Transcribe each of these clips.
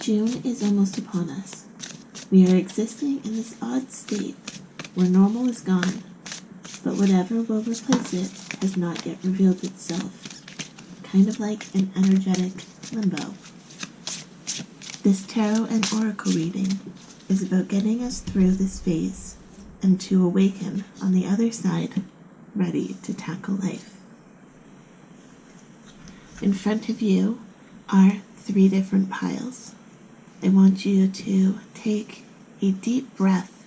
June is almost upon us. We are existing in this odd state where normal is gone, but whatever will replace it has not yet revealed itself, kind of like an energetic limbo. This tarot and oracle reading is about getting us through this phase and to awaken on the other side, ready to tackle life. In front of you are 3 different piles. I want you to take a deep breath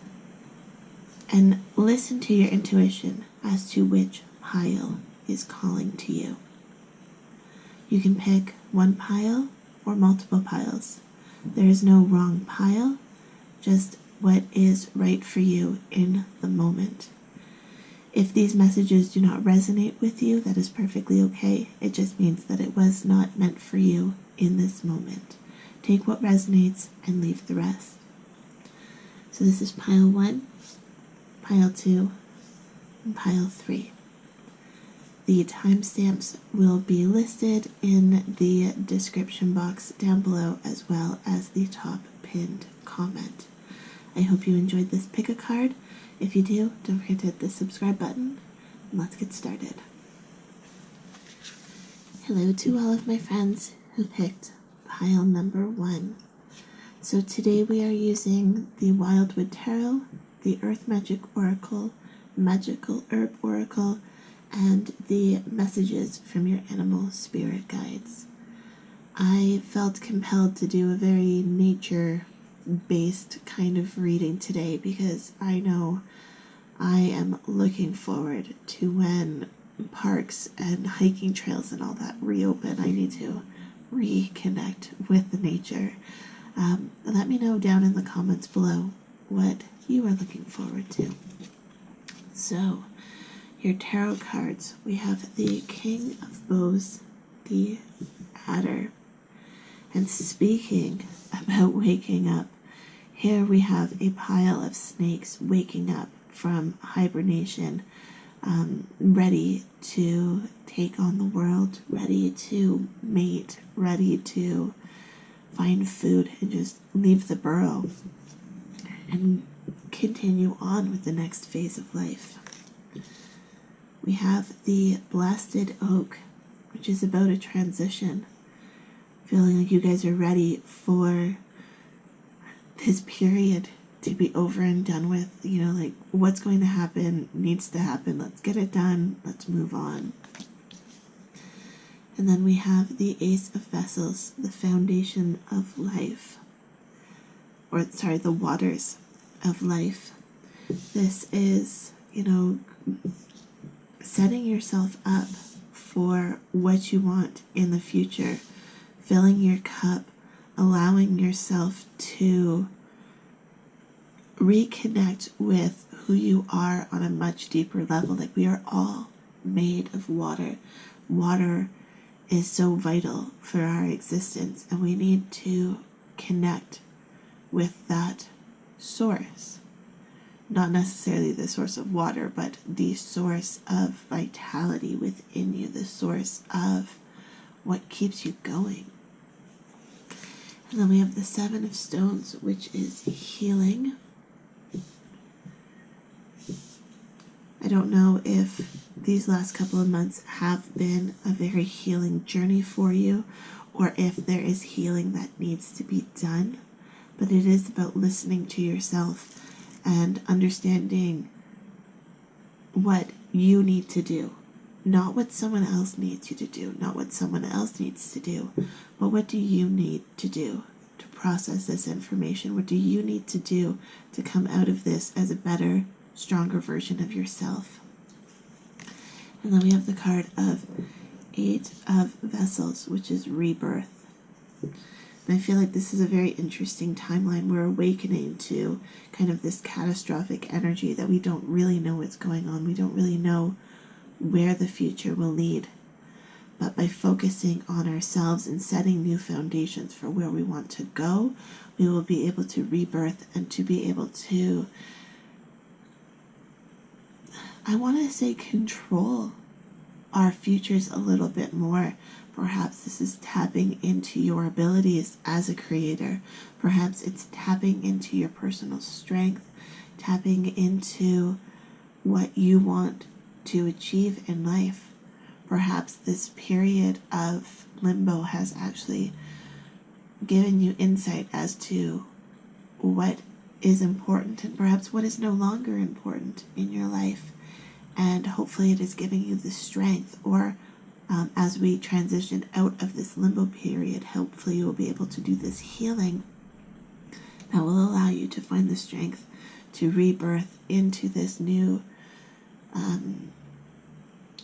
and listen to your intuition as to which pile is calling to you. You can pick one pile or multiple piles. There is no wrong pile, just what is right for you in the moment. If these messages do not resonate with you, that is perfectly okay. It just means that it was not meant for you in this moment. Take what resonates and leave the rest. So this is pile 1, pile 2, and pile 3. The timestamps will be listed in the description box down below, as well as the top pinned comment. I hope you enjoyed this pick a card. If you do, don't forget to hit the subscribe button, and let's get started. Hello to all of my friends who picked pile number 1. So today we are using the Wildwood Tarot, the Earth Magic Oracle, Magical Herb Oracle, and the messages from your animal spirit guides. I felt compelled to do a very nature-based kind of reading today because I know I am looking forward to when parks and hiking trails and all that reopen. I need to reconnect with the nature. Let me know down in the comments below what you are looking forward to. So, your tarot cards, we have the King of Bows, the Adder, and speaking about waking up, here we have a pile of snakes waking up from hibernation, ready to take on the world, ready to mate, ready to find food and just leave the burrow and continue on with the next phase of life. We have the Blasted Oak, which is about a transition. Feeling like you guys are ready for this period to be over and done with. You know, like what's going to happen needs to happen. Let's get it done. Let's move on. And then we have the Ace of Vessels, the foundation of life. Or, sorry, the waters of life. This is, you know, setting yourself up for what you want in the future. Filling your cup, allowing yourself to reconnect with who you are on a much deeper level. Like, we are all made of water. Water is so vital for our existence, and we need to connect with that source. Not necessarily the source of water, but the source of vitality within you, the source of what keeps you going. And then we have the 7 of Stones, which is healing. I don't know if these last couple of months have been a very healing journey for you, or if there is healing that needs to be done, but it is about listening to yourself and understanding what you need to do. Not what someone else needs you to do, not what someone else needs to do, but what do you need to do to process this information? What do you need to do to come out of this as a better, stronger version of yourself? And then we have the card of 8 of Vessels, which is rebirth. And I feel like this is a very interesting timeline. We're awakening to kind of this catastrophic energy that we don't really know what's going on. We don't really know where the future will lead. But by focusing on ourselves and setting new foundations for where we want to go, we will be able to rebirth and to be able to, I want to say, control our futures a little bit more. Perhaps this is tapping into your abilities as a creator. Perhaps it's tapping into your personal strength, tapping into what you want to achieve in life. Perhaps this period of limbo has actually given you insight as to what is important and perhaps what is no longer important in your life. And hopefully it is giving you the strength, or as we transition out of this limbo period, hopefully you will be able to do this healing that will allow you to find the strength to rebirth into this new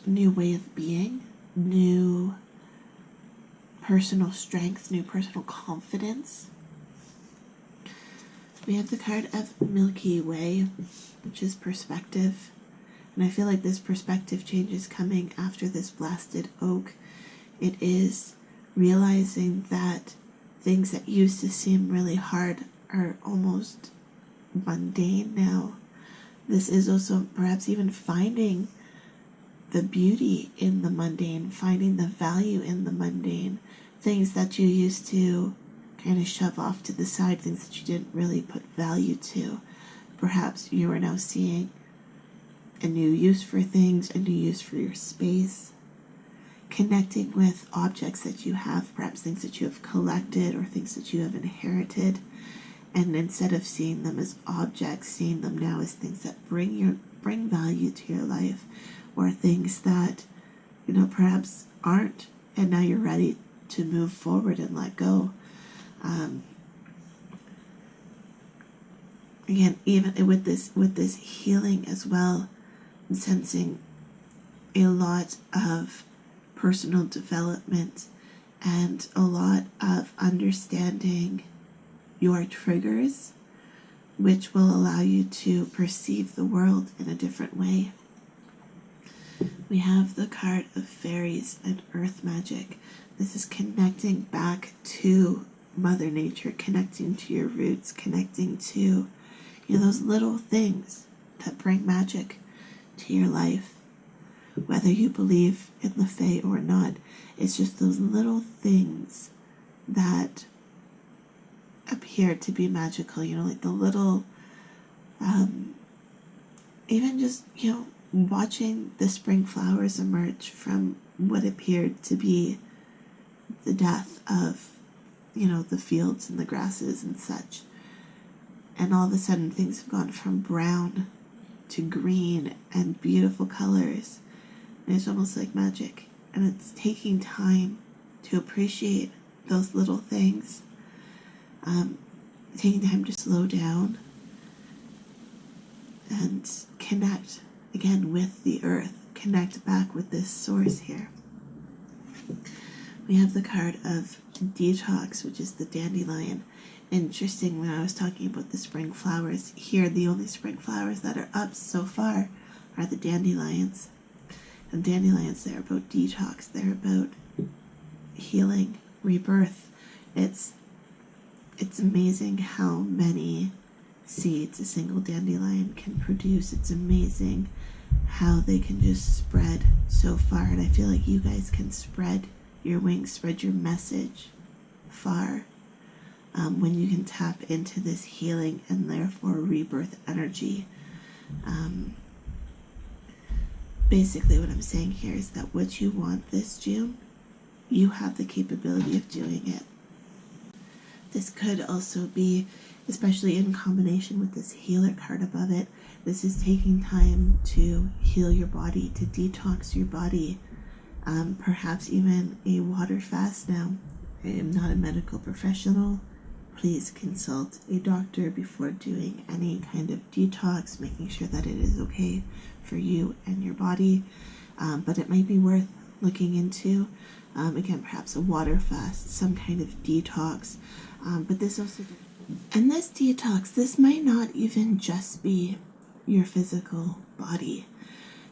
way of being, new personal strength, new personal confidence. We have the card of Milky Way, which is perspective. And I feel like this perspective change is coming after this blasted oak. It is realizing that things that used to seem really hard are almost mundane now. This is also perhaps even finding the beauty in the mundane, finding the value in the mundane. Things that you used to kind of shove off to the side, things that you didn't really put value to. Perhaps you are now seeing a new use for things, a new use for your space. Connecting with objects that you have, perhaps things that you have collected or things that you have inherited. And instead of seeing them as objects, seeing them now as things that bring value to your life, or things that, perhaps aren't, and now you're ready to move forward and let go. Again, even with this healing as well, I'm sensing a lot of personal development and a lot of understanding your triggers, which will allow you to perceive the world in a different way. We have the card of fairies and earth magic. This is connecting back to Mother Nature, connecting to your roots, connecting to those little things that bring magic to your life. Whether you believe in the Fae or not, it's just those little things that appear to be magical, like the little, even just, watching the spring flowers emerge from what appeared to be the death of, the fields and the grasses and such. And all of a sudden things have gone from brown to green and beautiful colors. And it's almost like magic. And it's taking time to appreciate those little things. Taking time to slow down and connect again with the earth. Connect back with this source here. We have the card of detox, which is the dandelion. Interesting, when I was talking about the spring flowers, here the only spring flowers that are up so far are the dandelions. And dandelions, they're about detox, they're about healing, rebirth. It's amazing how many seeds a single dandelion can produce. It's amazing how they can just spread so far. And I feel like you guys can spread your wings, spread your message far when you can tap into this healing and therefore rebirth energy. Basically what I'm saying here is that what you want this June, you have the capability of doing it. This could also be, especially in combination with this healer card above it, this is taking time to heal your body, to detox your body, perhaps even a water fast. Now, I am not a medical professional. Please consult a doctor before doing any kind of detox, making sure that it is okay for you and your body. But it might be worth looking into, again, perhaps a water fast, some kind of detox. But this also, and this detox, this might not even just be your physical body.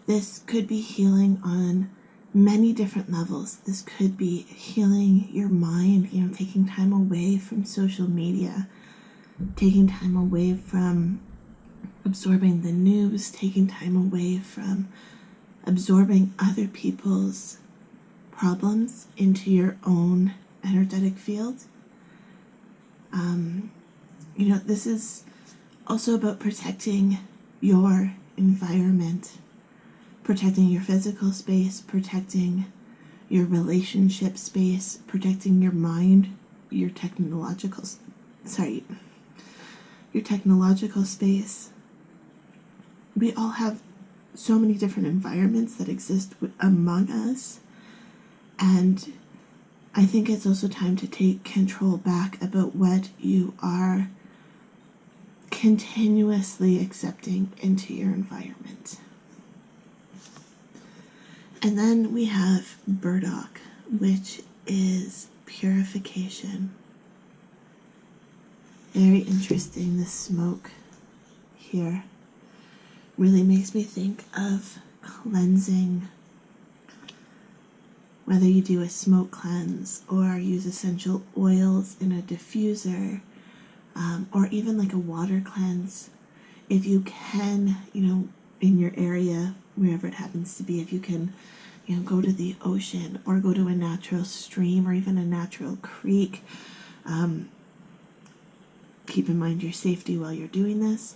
This could be healing on many different levels. This could be healing your mind, taking time away from social media, taking time away from absorbing the news, taking time away from absorbing other people's problems into your own energetic field. This is also about protecting your environment, protecting your physical space, protecting your relationship space, protecting your mind, your technological space. We all have so many different environments that exist among us, and I think it's also time to take control back about what you are continuously accepting into your environment. And then we have burdock, which is purification. Very interesting. The smoke here really makes me think of cleansing. Whether you do a smoke cleanse or use essential oils in a diffuser, or even like a water cleanse, if you can, in your area, wherever it happens to be, if you can, go to the ocean or go to a natural stream or even a natural creek, keep in mind your safety while you're doing this,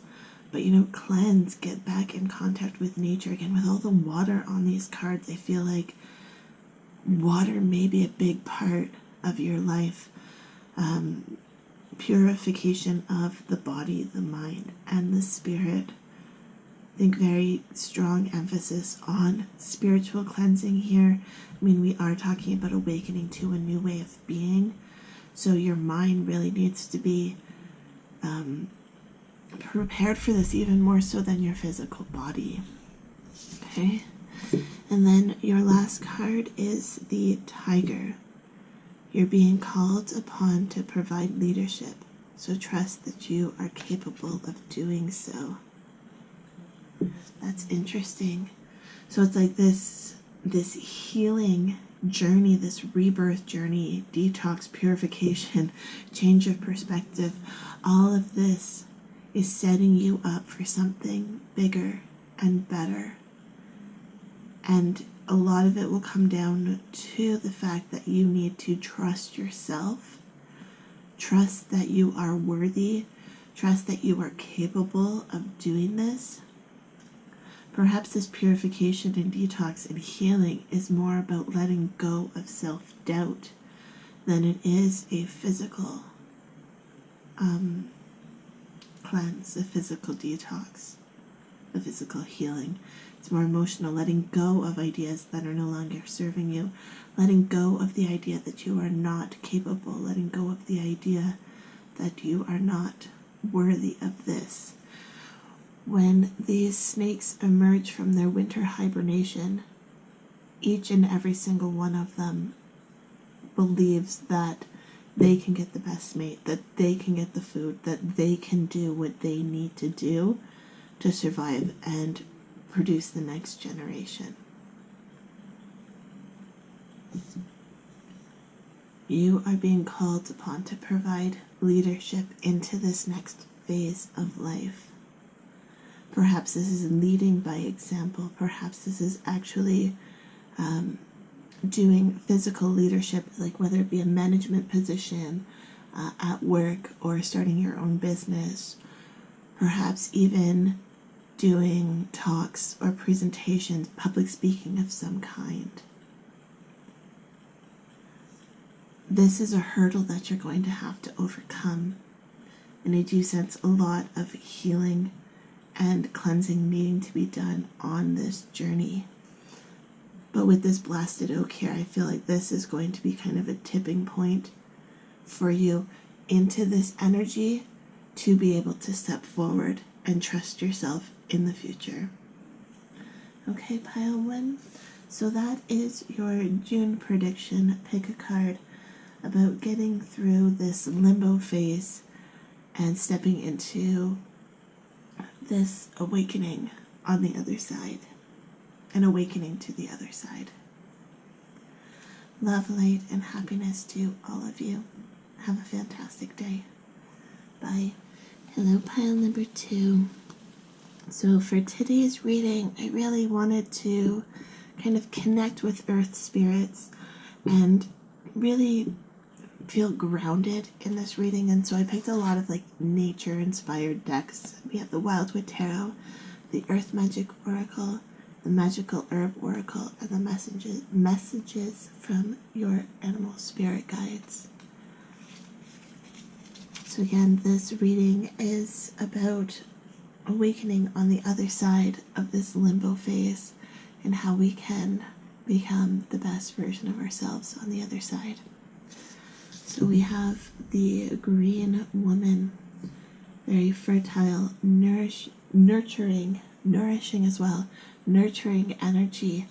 but cleanse, get back in contact with nature again. With all the water on these cards, I feel like water may be a big part of your life. Purification of the body, the mind, and the spirit. I think very strong emphasis on spiritual cleansing here. I mean, we are talking about awakening to a new way of being, so your mind really needs to be prepared for this even more so than your physical body. Okay? And then your last card is the Tiger. You're being called upon to provide leadership, so trust that you are capable of doing so. That's interesting. So it's like this healing journey, this rebirth journey, detox, purification, change of perspective. All of this is setting you up for something bigger and better. And a lot of it will come down to the fact that you need to trust yourself, trust that you are worthy, trust that you are capable of doing this. Perhaps this purification and detox and healing is more about letting go of self-doubt than it is a physical cleanse, a physical detox, a physical healing. It's more emotional, letting go of ideas that are no longer serving you, letting go of the idea that you are not capable, letting go of the idea that you are not worthy of this. When these snakes emerge from their winter hibernation, each and every single one of them believes that they can get the best mate, that they can get the food, that they can do what they need to do to survive and produce the next generation. You are being called upon to provide leadership into this next phase of life. Perhaps this is leading by example. Perhaps this is actually doing physical leadership, like whether it be a management position at work or starting your own business. Perhaps even doing talks or presentations, public speaking of some kind. This is a hurdle that you're going to have to overcome. And I do sense a lot of healing and cleansing needing to be done on this journey. But with this blasted oak here, I feel like this is going to be kind of a tipping point for you into this energy to be able to step forward and trust yourself in the future. Okay, pile one. So that is your June prediction. Pick a card about getting through this limbo phase and stepping into this awakening on the other side, an awakening to the other side. Love, light, and happiness to all of you. Have a fantastic day. Bye. Hello, pile number 2. So for today's reading, I really wanted to kind of connect with earth spirits, and really feel grounded in this reading. And so I picked a lot of like nature inspired decks. We have the Wildwood Tarot, the Earth Magic Oracle, the Magical Herb Oracle, and the messages from your animal spirit guides. So again, this reading is about awakening on the other side of this limbo phase and how we can become the best version of ourselves on the other side. So we have the green woman, very fertile, nourishing as well, nurturing energy.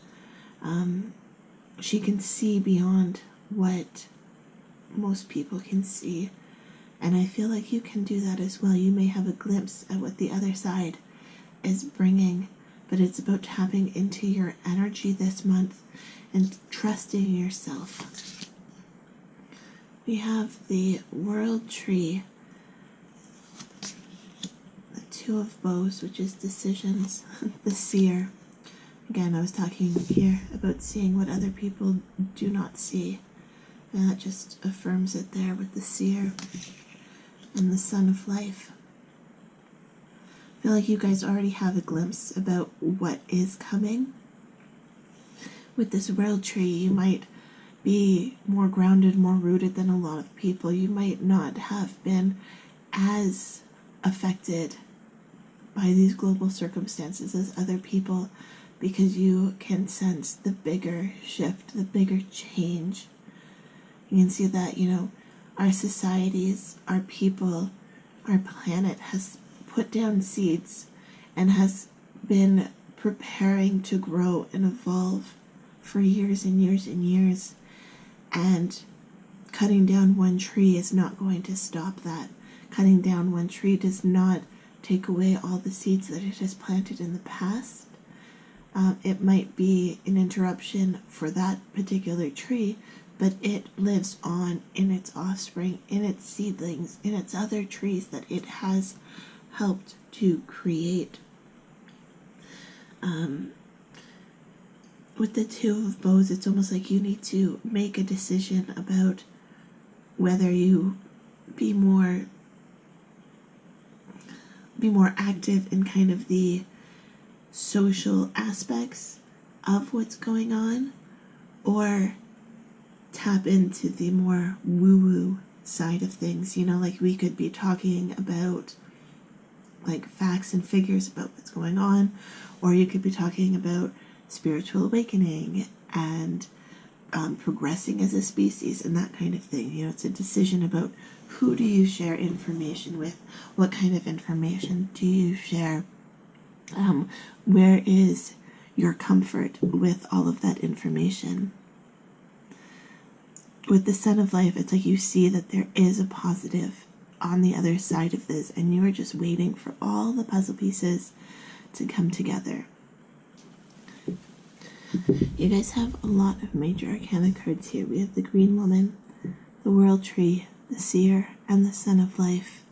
She can see beyond what most people can see. And I feel like you can do that as well. You may have a glimpse at what the other side is bringing, but it's about tapping into your energy this month and trusting yourself. We have the World Tree, the Two of Bows, which is decisions, the Seer. Again, I was talking here about seeing what other people do not see, and that just affirms it there with the Seer. And the Sun of Life. I feel like you guys already have a glimpse about what is coming. With this World Tree, you might be more grounded, more rooted than a lot of people. You might not have been as affected by these global circumstances as other people because you can sense the bigger shift, the bigger change. You can see that, our societies, our people, our planet has put down seeds and has been preparing to grow and evolve for years and years and years. And cutting down one tree is not going to stop that. Cutting down one tree does not take away all the seeds that it has planted in the past. It might be an interruption for that particular tree, but it lives on in its offspring, in its seedlings, in its other trees that it has helped to create. With the Two of Bows, it's almost like you need to make a decision about whether you be more active in kind of the social aspects of what's going on, or tap into the more woo-woo side of things. Like we could be talking about like facts and figures about what's going on, or you could be talking about spiritual awakening and progressing as a species and that kind of thing. It's a decision about who do you share information with, what kind of information do you share, where is your comfort with all of that information. With the Sun of Life, it's like you see that there is a positive on the other side of this, and you are just waiting for all the puzzle pieces to come together. You guys have a lot of major arcana cards here. We have the Green Woman, the World Tree, the Seer, and the Sun of Life.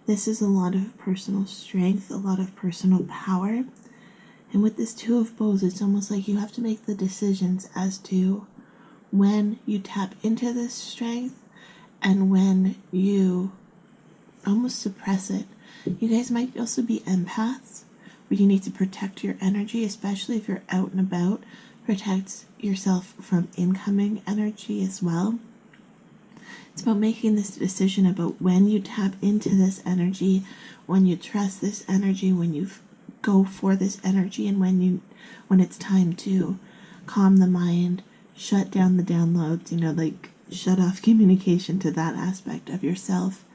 This is a lot of personal strength, a lot of personal power. And with this Two of Bows, it's almost like you have to make the decisions as to when you tap into this strength and when you almost suppress it. You guys might also be empaths, where you need to protect your energy, especially if you're out and about. Protect yourself from incoming energy as well. It's about making this decision about when you tap into this energy, when you trust this energy, when you go for this energy, and when it's time to calm the mind, shut down the downloads, like shut off communication to that aspect of yourself,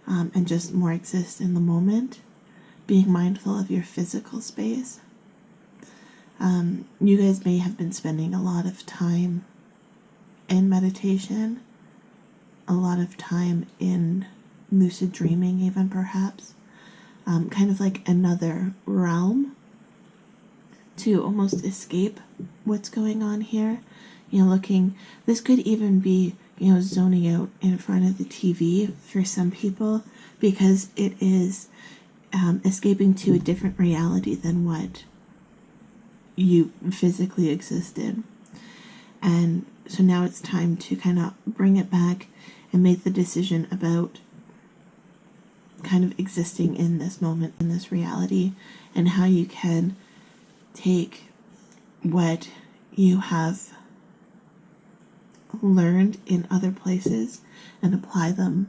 and just more exist in the moment, being mindful of your physical space. You guys may have been spending a lot of time in meditation, a lot of time in lucid dreaming even perhaps, kind of like another realm to almost escape what's going on here. This could even be, zoning out in front of the TV for some people, because it is escaping to a different reality than what you physically exist in. And so now it's time to kind of bring it back and make the decision about kind of existing in this moment, in this reality, and how you can take what you have learned in other places and apply them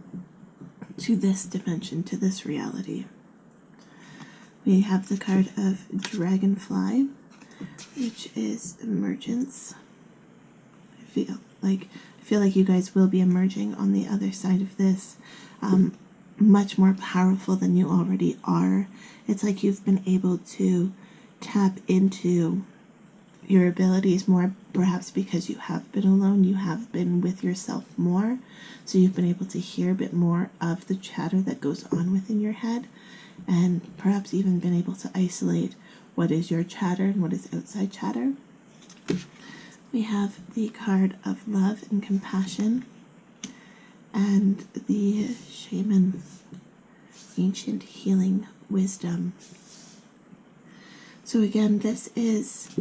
to this dimension, to this reality. We have the card of Dragonfly, which is emergence. I feel like you guys will be emerging on the other side of this, much more powerful than you already are. It's like you've been able to tap into your abilities more, perhaps because you have been alone, you have been with yourself more, so you've been able to hear a bit more of the chatter that goes on within your head, and perhaps even been able to isolate what is your chatter and what is outside chatter. We have the card of love and compassion, and the shaman, ancient healing wisdom. So again, this is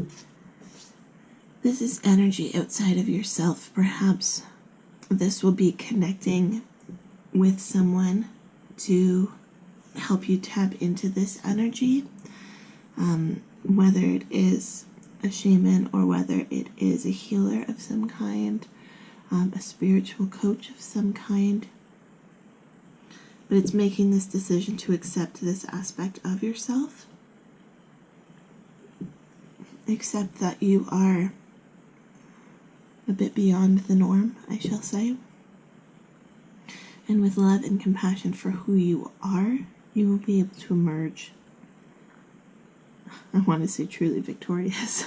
energy outside of yourself. Perhaps this will be connecting with someone to help you tap into this energy, whether it is a shaman or whether it is a healer of some kind, a spiritual coach of some kind. But it's making this decision to accept this aspect of yourself. Accept that you are a bit beyond the norm, I shall say. And with love and compassion for who you are, you will be able to emerge, I want to say, truly victorious.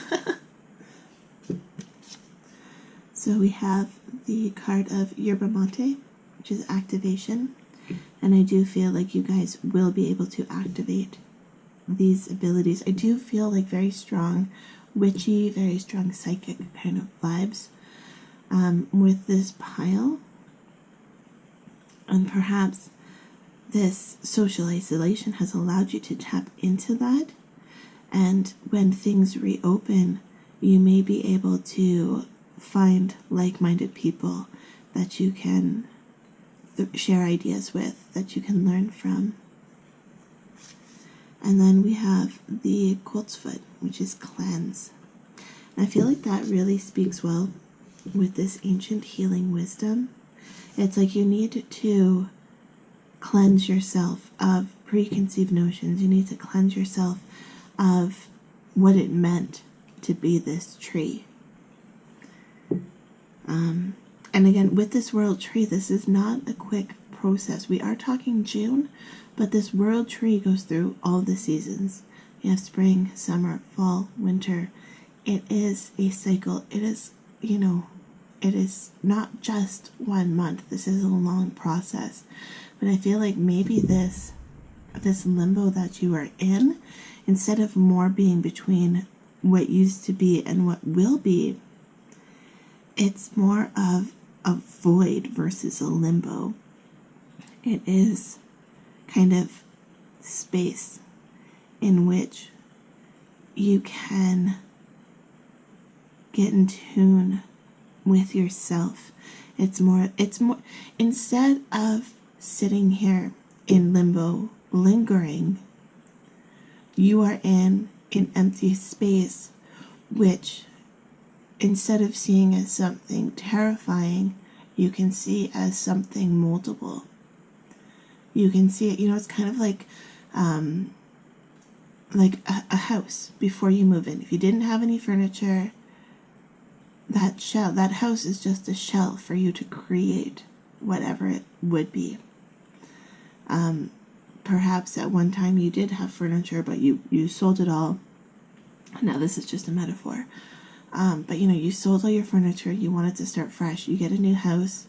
So we have the card of Yerba Mate, which is activation. And I do feel like you guys will be able to activate these abilities. I do feel like very strong witchy, very strong psychic kind of vibes with this pile. And perhaps this social isolation has allowed you to tap into that. And when things reopen, you may be able to find like-minded people that you can share ideas with, that you can learn from. And then we have the Colt's Foot, which is cleanse. And I feel like that really speaks well with this ancient healing wisdom. It's like you need to cleanse yourself of preconceived notions. You need to cleanse yourself of what it meant to be this tree. And again, with this world tree, this is not a quick process. We are talking June, but this world tree goes through all the seasons. You have spring, summer, fall, winter. It is a cycle. It is, it is not just 1 month. This is a long process. But I feel like maybe this limbo that you are in, instead of more being between what used to be and what will be, it's more of a void versus a limbo. It is kind of space in which you can get in tune with yourself. It's more, instead of sitting here in limbo, lingering, you are in an empty space, which instead of seeing as something terrifying, you can see as something moldable. You can see it, it's kind of like a house before you move in. If you didn't have any furniture, that house is just a shell for you to create whatever it would be. Perhaps at one time you did have furniture, but you sold it all. Now this is just a metaphor. But you sold all your furniture, you wanted to start fresh, you get a new house,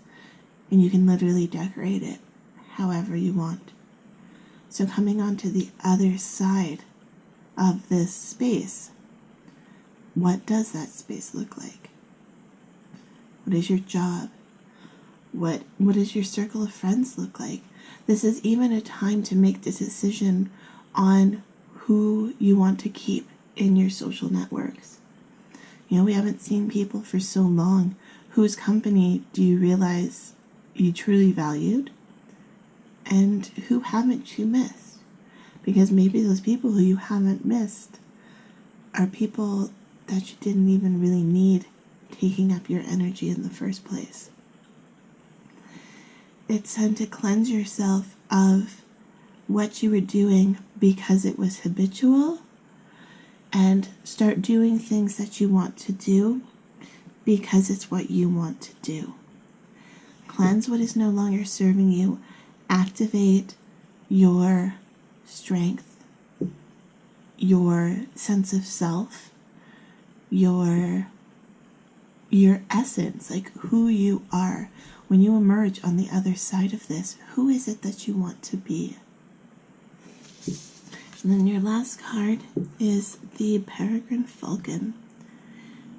and you can literally decorate it however you want. So coming onto the other side of this space, what does that space look like? What is your job? What does your circle of friends look like? This is even a time to make the decision on who you want to keep in your social networks. We haven't seen people for so long. Whose company do you realize you truly valued? And who haven't you missed? Because maybe those people who you haven't missed are people that you didn't even really need taking up your energy in the first place. It's time to cleanse yourself of what you were doing because it was habitual, and start doing things that you want to do because it's what you want to do. Cleanse what is no longer serving you. Activate your strength, your sense of self, your essence, like who you are. When you emerge on the other side of this, who is it that you want to be? And then your last card is the Peregrine Falcon.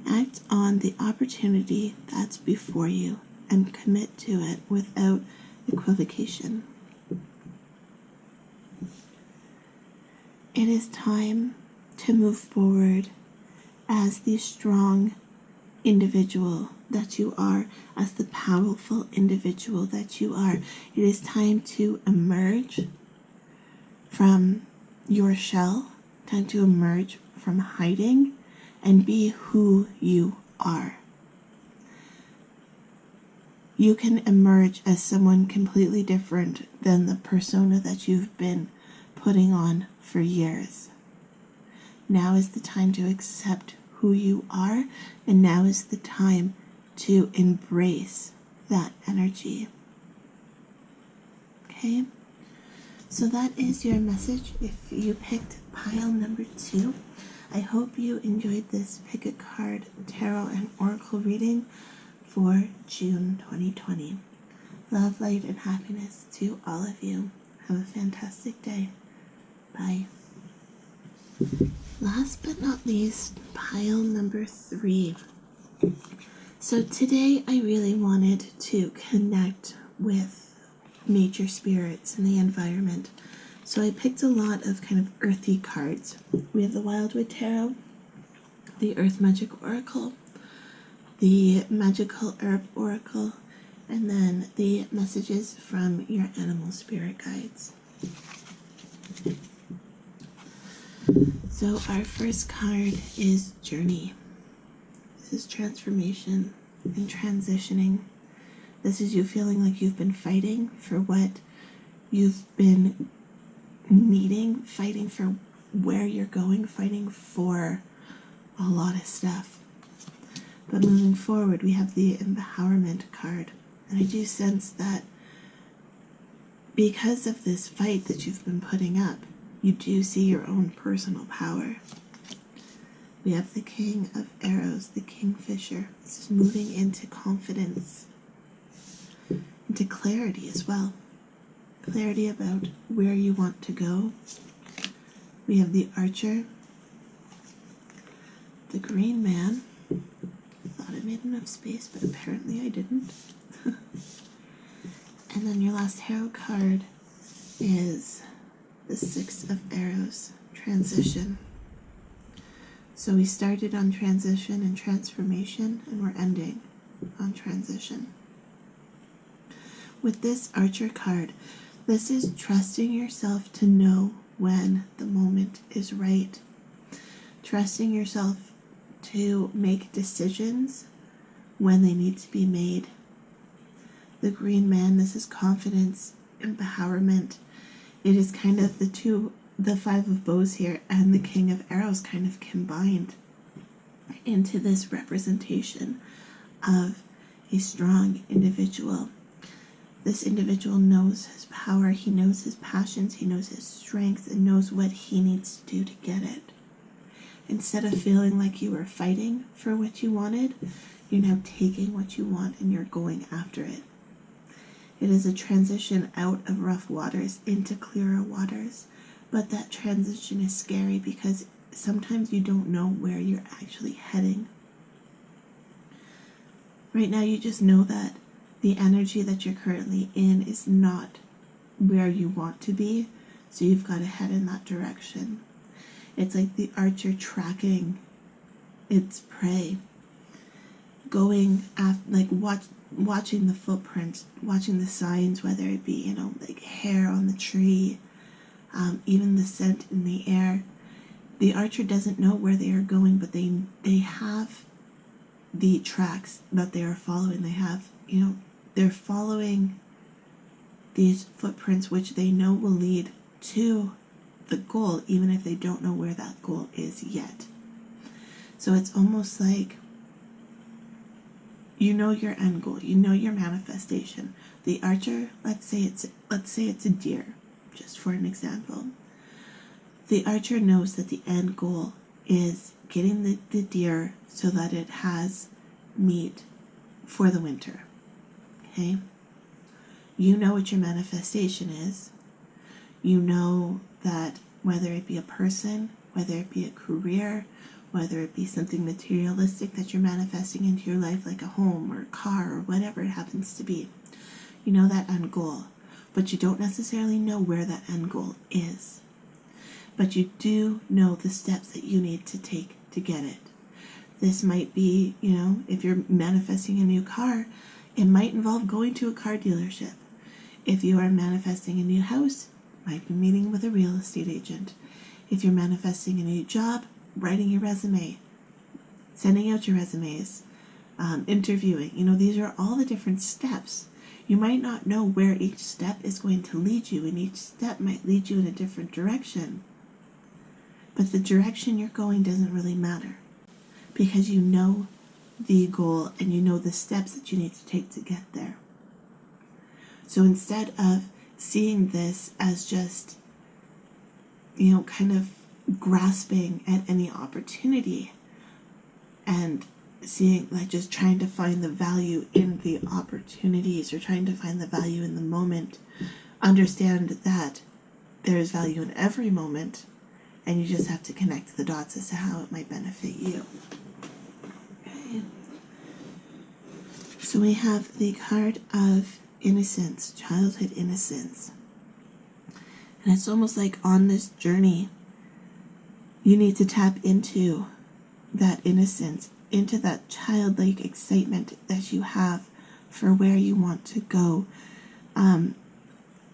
Act on the opportunity that's before you and commit to it without equivocation. It is time to move forward as the strong individual that you are, as the powerful individual that you are. It is time to emerge from your shell, time to emerge from hiding and be who you are. You can emerge as someone completely different than the persona that you've been putting on for years. Now is the time to accept who you are, and now is the time to embrace that energy. Okay? So that is your message if you picked pile number 2. I hope you enjoyed this Pick a Card Tarot and Oracle reading for June 2020. Love, light, and happiness to all of you. Have a fantastic day. Bye. Last but not least, pile number 3. So today I really wanted to connect with nature spirits and the environment. So I picked a lot of kind of earthy cards. We have the Wildwood Tarot, the Earth Magick Oracle, the Magical Herb Oracle, and then the messages from your animal spirit guides. So our first card is Journey. This is transformation and transitioning. This is you feeling like you've been fighting for what you've been needing, fighting for where you're going, fighting for a lot of stuff. But moving forward, we have the Empowerment card. And I do sense that because of this fight that you've been putting up, you do see your own personal power. We have the King of Arrows, the Kingfisher. This is moving into confidence, into clarity as well. Clarity about where you want to go. We have the Archer, the Green Man. Thought I made enough space, but apparently I didn't. And then your last tarot card is the Six of Arrows, Transition. So we started on transition and transformation, and we're ending on transition. With this Archer card, this is trusting yourself to know when the moment is right. Trusting yourself to make decisions when they need to be made. The Green Man, this is confidence, empowerment. It is kind of the Five of Bows here and the King of Arrows kind of combined into this representation of a strong individual. This individual knows his power, he knows his passions, he knows his strength, and knows what he needs to do to get it. Instead of feeling like you were fighting for what you wanted, you're now taking what you want and you're going after it. It is a transition out of rough waters into clearer waters, but that transition is scary because sometimes you don't know where you're actually heading. Right now you just know that the energy that you're currently in is not where you want to be, so you've got to head in that direction. It's like the archer tracking its prey. going after, like, watching the footprints, watching the signs, whether it be, you know, like hair on the tree, even the scent in the air. The archer doesn't know where they are going, but they have the tracks that they are following. They have, you know, they're following these footprints, which they know will lead to the goal, even if they don't know where that goal is yet. So it's almost like, you know, your end goal, you know, your manifestation. The archer, let's say it's a deer, just for an example. The archer knows that the end goal is getting the deer so that it has meat for the winter. Okay? You know what your manifestation is. You know that whether it be a person, whether it be a career, whether it be something materialistic that you're manifesting into your life, like a home or a car or whatever it happens to be, you know that end goal, but you don't necessarily know where that end goal is. But you do know the steps that you need to take to get it. This might be, you know, if you're manifesting a new car, it might involve going to a car dealership. If you are manifesting a new house, it might be meeting with a real estate agent. If you're manifesting a new job, writing your resume, sending out your resumes, interviewing. You know, these are all the different steps. You might not know where each step is going to lead you, and each step might lead you in a different direction. But the direction you're going doesn't really matter, because you know the goal and you know the steps that you need to take to get there. So instead of seeing this as just, you know, kind of grasping at any opportunity and seeing, like, just trying to find the value in the opportunities or trying to find the value in the moment, understand that there is value in every moment, and you just have to connect the dots as to how it might benefit you. Okay. So we have the card of innocence, childhood innocence. And it's almost like on this journey, you need to tap into that innocence, into that childlike excitement that you have for where you want to go. You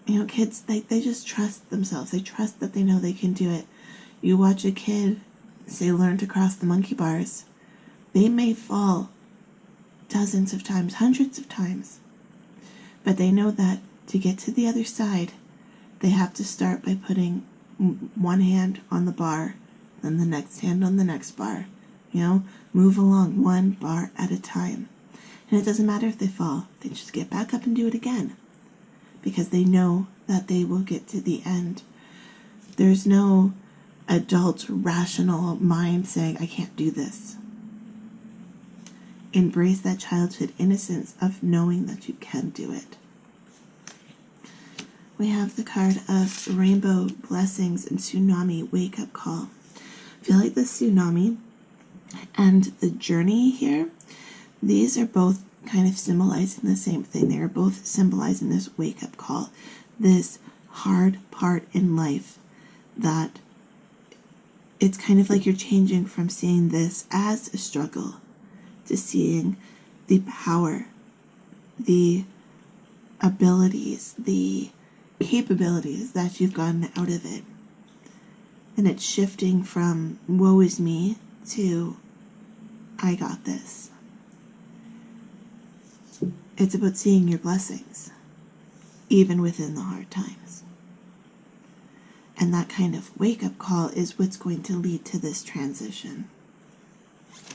know, kids, they just trust themselves. They trust that they know they can do it. You watch a kid, say, learn to cross the monkey bars. They may fall dozens of times, hundreds of times, but they know that to get to the other side, they have to start by putting one hand on the bar, then the next hand on the next bar. You know, move along one bar at a time. And it doesn't matter if they fall. They just get back up and do it again, because they know that they will get to the end. There's no adult rational mind saying, I can't do this. Embrace that childhood innocence of knowing that you can do it. We have the card of Rainbow, Blessings, and Tsunami, Wake Up Call. I feel like the tsunami and the journey here, these are both kind of symbolizing the same thing. They are both symbolizing this wake up call, this hard part in life that it's kind of like you're changing from seeing this as a struggle to seeing the power, the abilities, the capabilities that you've gotten out of it. And it's shifting from woe is me to I got this. It's about seeing your blessings, even within the hard times. And that kind of wake-up call is what's going to lead to this transition.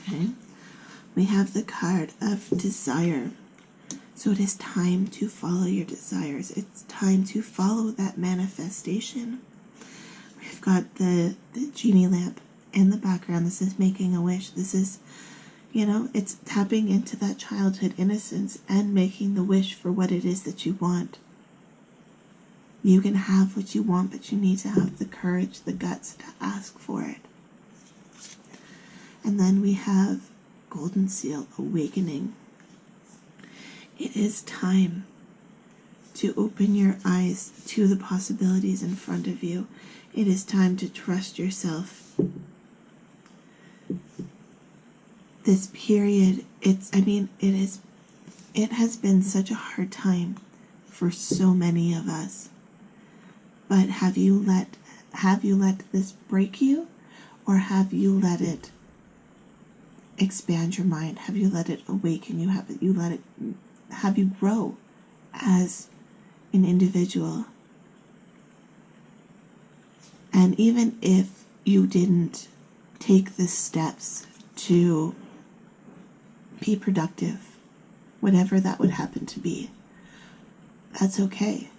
Okay? We have the card of desire. So it is time to follow your desires. It's time to follow that manifestation. We've got the genie lamp in the background. This is making a wish. This is, you know, it's tapping into that childhood innocence and making the wish for what it is that you want. You can have what you want, but you need to have the courage, the guts to ask for it. And then we have Golden Seal, Awakening. It is time to open your eyes to the possibilities in front of you. It is time to trust yourself. this period, it has been such a hard time for so many of us. But have you let this break you, or have you let it expand your mind? Have you let it awaken you? Have you grow as an individual? And even if you didn't take the steps to be productive, whatever that would happen to be, that's okay.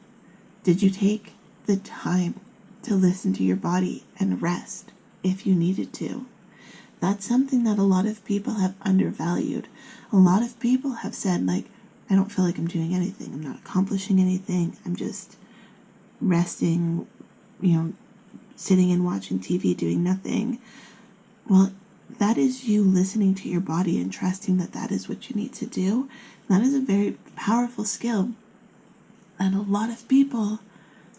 Did you take the time to listen to your body and rest if you needed to? That's something that a lot of people have undervalued. A lot of people have said, like, I don't feel like I'm doing anything. I'm not accomplishing anything. I'm just resting, sitting and watching TV, doing nothing. Well, that is you listening to your body and trusting that that is what you need to do. That is a very powerful skill. And a lot of people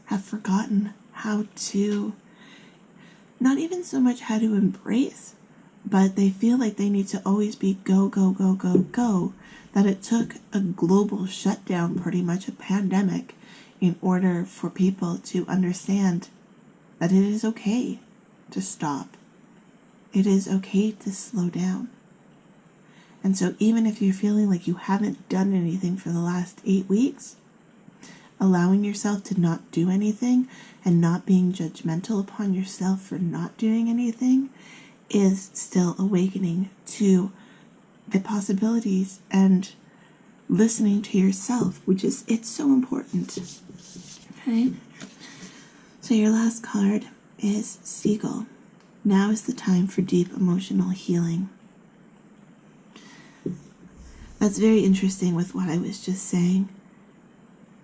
have forgotten how to, not even so much how to embrace, but they feel like they need to always be go, go, go, go, go. That it took a global shutdown, pretty much a pandemic, in order for people to understand that it is okay to stop. It is okay to slow down. And so even if you're feeling like you haven't done anything for the last 8 weeks, allowing yourself to not do anything and not being judgmental upon yourself for not doing anything is still awakening to the possibilities and listening to yourself, it's so important. Okay? So your last card is Seagull. Now is the time for deep emotional healing. That's very interesting with what I was just saying.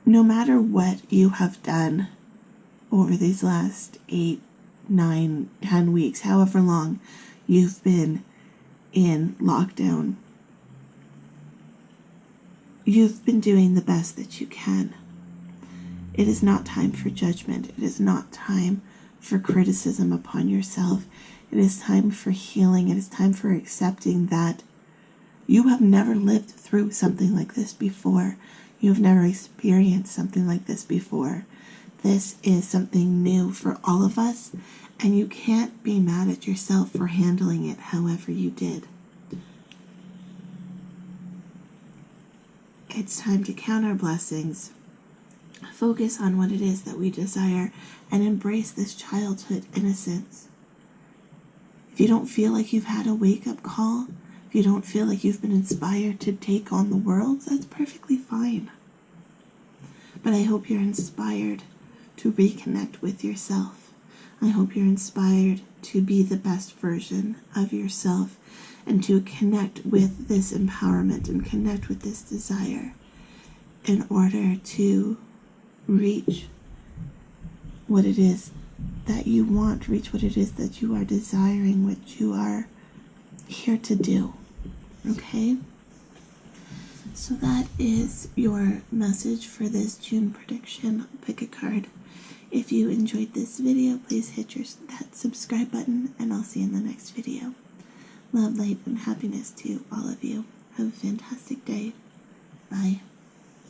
No matter what you have done over these last 8, 9, 10 weeks, however long you've been in lockdown, you've been doing the best that you can. It is not time for judgment. It is not time for criticism upon yourself. It is time for healing. It is time for accepting that you have never lived through something like this before. You have never experienced something like this before. This is something new for all of us, and you can't be mad at yourself for handling it however you did. It's time to count our blessings, focus on what it is that we desire, and embrace this childhood innocence. If you don't feel like you've had a wake-up call, if you don't feel like you've been inspired to take on the world, that's perfectly fine. But I hope you're inspired to reconnect with yourself. I hope you're inspired to be the best version of yourself and to connect with this empowerment and connect with this desire in order to reach what it is that you want, reach what it is that you are desiring, what you are here to do. Okay? So that is your message for this June prediction. Pick a card. If you enjoyed this video, please hit that subscribe button, and I'll see you in the next video. Love, light, and happiness to all of you. Have a fantastic day. Bye.